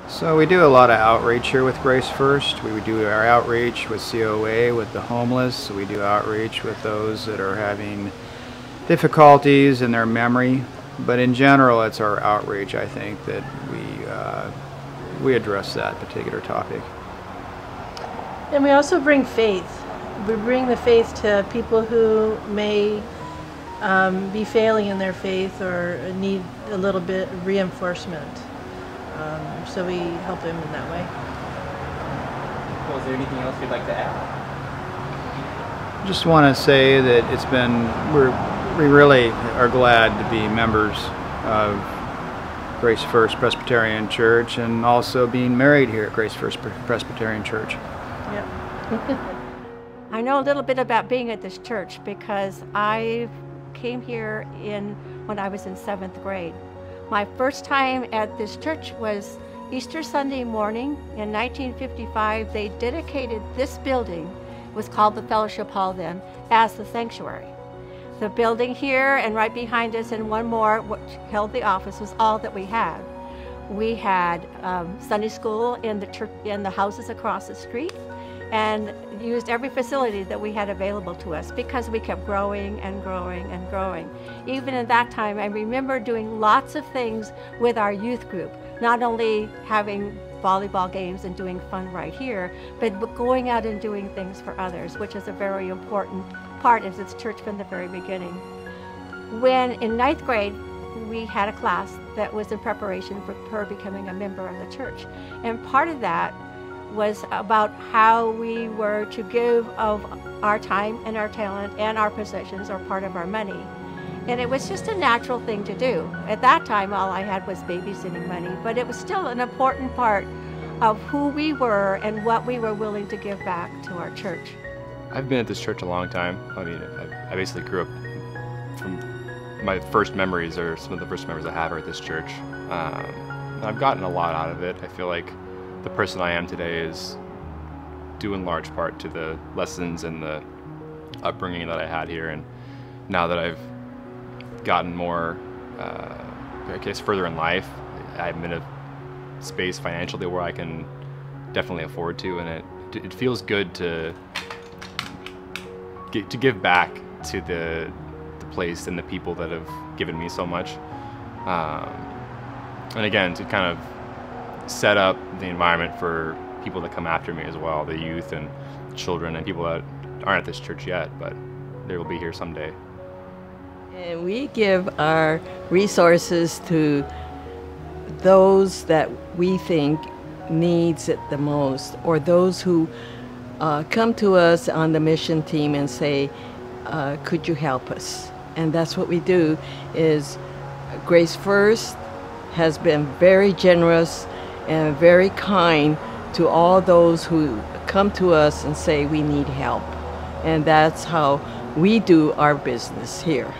So we do a lot of outreach here with Grace First. We do our outreach with COA, with the homeless. We do outreach with those that are having difficulties in their memory. But in general, it's our outreach, I think, that we address that particular topic. And we also bring faith. We bring the faith to people who may be failing in their faith or need a little bit of reinforcement. So we help them in that way. Well, is there anything else you'd like to add? Just want to say that we really are glad to be members of Grace First Presbyterian Church and also being married here at Grace First Presbyterian Church. Yep. I know a little bit about being at this church because I came here when I was in 7th grade. My first time at this church was Easter Sunday morning in 1955. They dedicated this building, it was called the Fellowship Hall then, as the sanctuary. The building here and right behind us and one more, which held the office, was all that we had. We had Sunday school in the church, in the houses across the street, and used every facility that we had available to us because we kept growing and growing and growing. Even at that time, I remember doing lots of things with our youth group, not only having volleyball games and doing fun right here, but going out and doing things for others, which is a very important part of this church from the very beginning. When in 9th grade, we had a class that was in preparation for her becoming a member of the church. And part of that was about how we were to give of our time and our talent and our possessions or part of our money. And it was just a natural thing to do. At that time, all I had was babysitting money, but it was still an important part of who we were and what we were willing to give back to our church. I've been at this church a long time. I mean, I basically grew up from my first memories, or some of the first memories I have are at this church. I've gotten a lot out of it. I feel like the person I am today is due in large part to the lessons and the upbringing that I had here. And now that I've gotten more, I guess, further in life, I'm in a space financially where I can definitely afford to, and it feels good to give back to the place and the people that have given me so much. And again, to kind of set up the environment for people that come after me as well, the youth and children and people that aren't at this church yet, but they will be here someday. And we give our resources to those that we think needs it the most, or those who come to us on the mission team and say, could you help us? And that's what we do. Is Grace First has been very generous and very kind to all those who come to us and say we need help. And that's how we do our business here.